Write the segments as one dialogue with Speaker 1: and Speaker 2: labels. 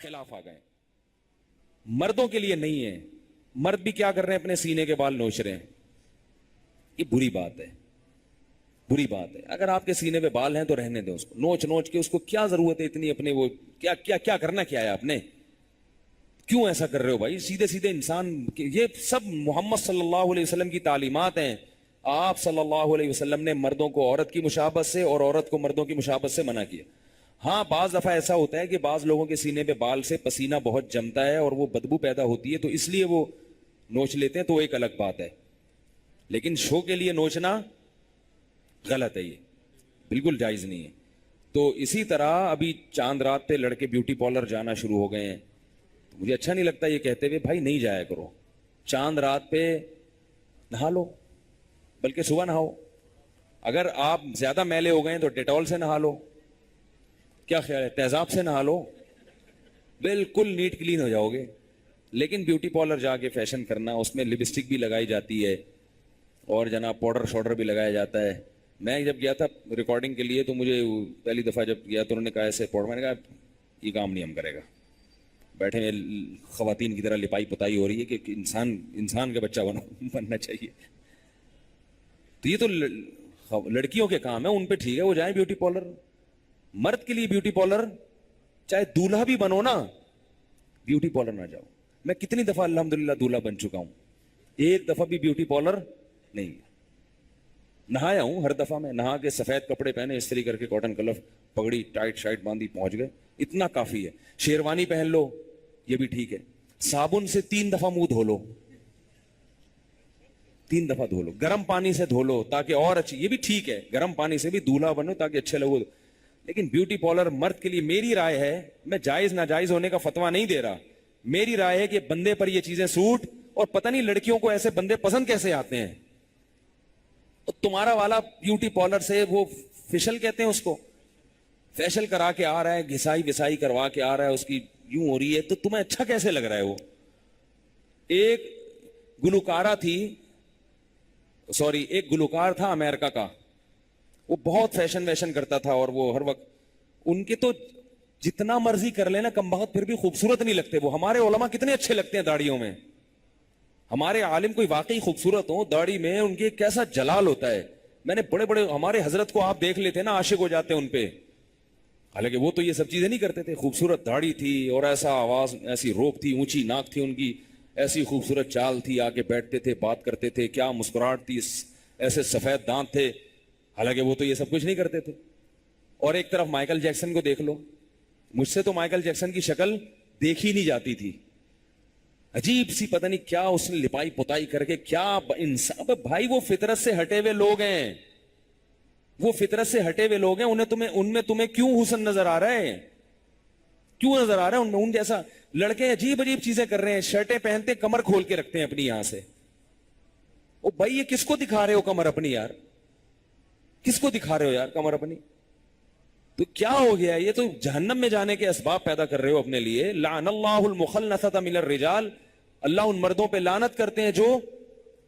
Speaker 1: खिलाफ आ गए, मर्दों के लिए नहीं है। मर्द भी क्या कर रहे हैं, अपने सीने के बाल नोच रहे हैं। ये बुरी बात है, बुरी बात है। अगर आपके सीने पे बाल हैं तो रहने दो उसको, नोच नोच के उसको क्या जरूरत है इतनी अपने, वो क्या क्या क्या करना क्या है आपने, क्यों ऐसा कर रहे हो भाई? सीधे सीधे इंसान, ये सब मोहम्मद सल्लल्लाहु अलैहि वसल्लम की तालीमात हैं। आप सल्लल्लाहु अलैहि वसल्लम ने मर्दों को औरत की मुशाबत से और औरत को मर्दों की मुशाबत से मना किया। हाँ, बाज दफा ऐसा होता है कि बाज लोगों के सीने पे बाल से पसीना बहुत जमता है और वो बदबू पैदा होती है, तो इसलिए वो नोच लेते हैं, तो एक अलग बात है। लेकिन शो के लिए नोचना गलत है, ये बिल्कुल जायज नहीं है। तो इसी तरह अभी चांद रात पे लड़के ब्यूटी पार्लर जाना शुरू हो गए हैं। तो मुझे अच्छा नहीं लगता ये कहते हुए, भाई नहीं जाया करो चांद रात पे, नहा लो, बल्कि सुबह नहाओ। अगर आप ज्यादा मैले हो गए तो डेटॉल से नहा लो, क्या ख्याल है, तेजाब से नहा लो, बिल्कुल नीट क्लीन हो जाओगे। लेकिन ब्यूटी पार्लर जाके फैशन करना, उसमें लिपस्टिक भी लगाई जाती है और जनाब पाउडर शॉडर भी लगाया जाता है। मैं जब गया था रिकॉर्डिंग के लिए, तो मुझे पहली दफ़ा जब गया तो उन्होंने कहा ऐसे पाउडर, मैंने कहा ये काम नहीं हम करेगा, बैठे में खवातीन की तरह लिपाई पुताई हो रही है कि इंसान का बच्चा बनना चाहिए। तो ये तो लड़कियों के काम है, उन पे ठीक है वो जाए ब्यूटी पार्लर। मर्द के लिए ब्यूटी पार्लर, चाहे दूल्हा भी बनो ना, ब्यूटी पार्लर ना जाओ। मैं कितनी दफा अल्हम्दुलिल्लाह दूल्हा बन चुका हूं, एक दफा भी ब्यूटी पार्लर नहीं। नहाया हूं हर दफा, मैं नहा के सफेद कपड़े पहने, इस्त्री करके कॉटन कलफ, पगड़ी टाइट शाइट बांधी, पहुंच गए, इतना काफी है। शेरवानी पहन लो, ये भी ठीक है। साबुन से 3 दफा मुंह धो लो, 3 दफा धो लो, गर्म पानी से धो लो ताकि और अच्छी, ये भी ठीक है, गर्म पानी से भी दूल्हा बनो ताकि अच्छे लगो। लेकिन ब्यूटी पार्लर मर्द के लिए, मेरी राय है, मैं जायज नाजायज होने का फतवा नहीं दे रहा, मेरी राय है कि बंदे पर ये चीजें सूट, और पता नहीं लड़कियों को ऐसे बंदे पसंद कैसे आते हैं। तो तुम्हारा वाला ब्यूटी पार्लर से, वो फेशियल कहते हैं उसको, फेशियल करा के आ रहा है, घिसाई विसाई करवा के आ रहा है, उसकी यूं हो रही है, तो तुम्हें अच्छा कैसे लग रहा है? वो एक गुलकारा थी, सॉरी एक गुलकार था अमेरिका का, वो बहुत फैशन वैशन करता था, और वो हर वक्त, उनके तो जितना मर्जी कर लेना कम बहुत, फिर भी खूबसूरत नहीं लगते वो। हमारे उलमा कितने अच्छे लगते हैं दाढ़ियों में, हमारे आलिम कोई वाकई खूबसूरत हो दाढ़ी में, उनके कैसा जलाल होता है। मैंने बड़े बड़े हमारे हजरत को आप देख लेते ना, आशिक हो जाते उनपे। हालांकि वो तो ये सब चीजें नहीं करते थे, खूबसूरत दाढ़ी थी और ऐसा आवाज, ऐसी रोप थी, ऊंची नाक थी उनकी, ऐसी खूबसूरत चाल थी, आके बैठते थे, बात करते थे, क्या मुस्कुराहट थी, ऐसे सफेद दांत थे। हालांकि वो तो ये सब कुछ नहीं करते थे। और एक तरफ माइकल जैक्सन को देख लो, मुझसे तो माइकल जैक्सन की शक्ल देखी नहीं जाती थी, अजीब सी, पता नहीं क्या उसने लिपाई पुताई करके, क्या इंसान भाई, वो फितरत से हटे हुए लोग हैं, वो फितरत से हटे हुए लोग हैं, उनमें तुम्हें क्यों हुस्न नजर आ रहा है, क्यों नजर आ रहा है उनमें? उन जैसा लड़के अजीब अजीब चीजें कर रहे हैं, शर्टें पहनते कमर खोल के रखते हैं अपनी, यहां से। ओ भाई, ये किसको दिखा रहे हो कमर अपनी यार, किसको दिखा रहे हो यार कमर अपनी? तो क्या हो गया, ये तो जहन्नम में जाने के असबाब पैदा कर रहे हो अपने लिए। लानल्लाहुल मुखल्लसता मिनर रिजाल, अल्लाह उन मर्दों पे लानत करते हैं जो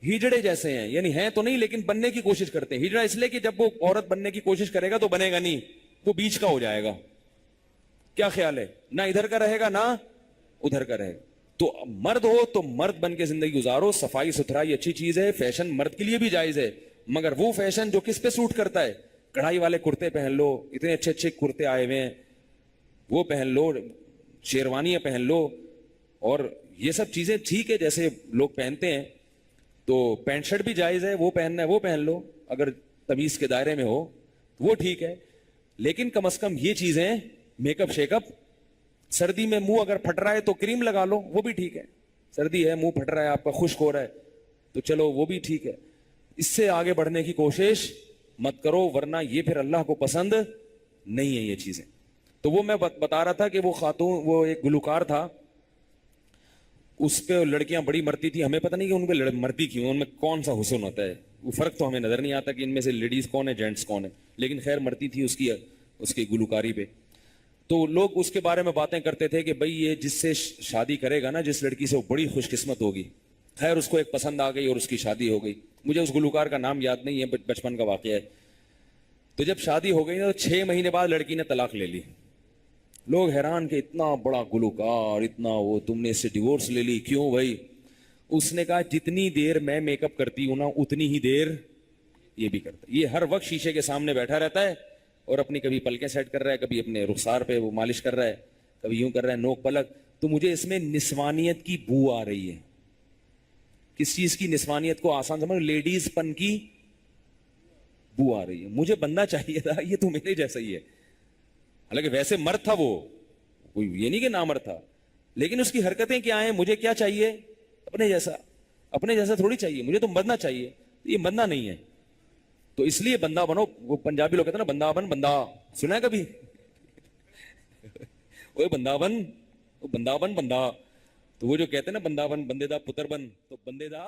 Speaker 1: हिजड़े जैसे हैं, यानी हैं तो नहीं लेकिन बनने की कोशिश करते हैं। हिजड़ा इसलिए कि जब वो औरत बनने की कोशिश करेगा तो बनेगा नहीं, वो बीच का हो जाएगा। क्या ख्याल है, ना इधर का रहेगा ना उधर का रहेगा। तो मर्द हो तो मर्द बन के जिंदगी गुजारो, सफाई सुथराई अच्छी चीज है, फैशन मर्द के लिए भी जायज है, मगर वो फैशन जो किस पे सूट करता है। कढ़ाई वाले कुर्ते पहन लो, इतने अच्छे अच्छे कुर्ते आए हुए हैं, वो पहन लो, शेरवानियां पहन लो, और ये सब चीजें ठीक है जैसे लोग पहनते हैं। तो पैंट शर्ट भी जायज है, वो पहनना है वो पहन लो, अगर तमीज के दायरे में हो तो वो ठीक है। लेकिन कम से कम ये चीजें, मेकअप शेकअप, सर्दी में मुंह अगर फट रहा है तो क्रीम लगा लो, वो भी ठीक है। सर्दी है, मुंह फट रहा है आपका, खुश्क हो रहा है, तो चलो वो भी ठीक है। इससे आगे बढ़ने की कोशिश मत करो, वरना ये फिर अल्लाह को पसंद नहीं है ये चीजें। तो वो मैं बता रहा था कि वो खातून, वो एक गुलकार था, उस पे लड़कियां बड़ी मरती थी। हमें पता नहीं कि उन पे मरती क्यों, उनमें कौन सा हुस्न होता है, वो फर्क तो हमें नजर नहीं आता कि इनमें से लेडीज कौन है जेंट्स कौन है, लेकिन खैर मरती थी उसकी गुलकारी पे। तो लोग उसके बारे में बातें करते थे कि भाई ये जिससे शादी करेगा ना, जिस लड़की से, वो बड़ी खुशकिस्मत होगी। खैर उसको एक पसंद आ गई और उसकी शादी हो गई। मुझे उस गुलकार का नाम याद नहीं है, बचपन का वाकया है। तो जब शादी हो गई ना, तो 6 महीने बाद लड़की ने तलाक ले ली। लोग हैरान कि इतना बड़ा गुलकार, इतना वो, तुमने इससे डिवोर्स ले ली, क्यों भाई? उसने कहा जितनी देर मैं मेकअप करती हूं ना उतनी ही देर ये भी करता है। ये हर वक्त शीशे के सामने बैठा रहता है और अपनी कभी पलकें सेट कर रहा है, कभी अपने रुखसार पे वो मालिश कर रहा है, कभी यूं कर रहा है नोक पलक। तो मुझे इसमें निस्वानियत की बू आ रही है। किस चीज की निस्वानियत को आसान समझ, लेडीज पन की बू आ रही है। मुझे बंदा चाहिए था, ये तो मेरे जैसा ही है। हालांकि वैसे मर्द था वो, कोई ये नहीं कि नामर्द था, लेकिन उसकी हरकतें क्या हैं, मुझे क्या चाहिए? अपने जैसा। अपने जैसा थोड़ी चाहिए, मुझे तो बंदा चाहिए। ये बंदा नहीं है, तो इसलिए बंदा बनो। वो पंजाबी लोग कहते हैं ना, बंदा बन बंदा, सुना है कभी? वो बंदा बन, वो बंदा बन बंदा। तो वो जो कहते हैं ना, बंदा बन बंदे दा पुत्र बन, तो बंदे दा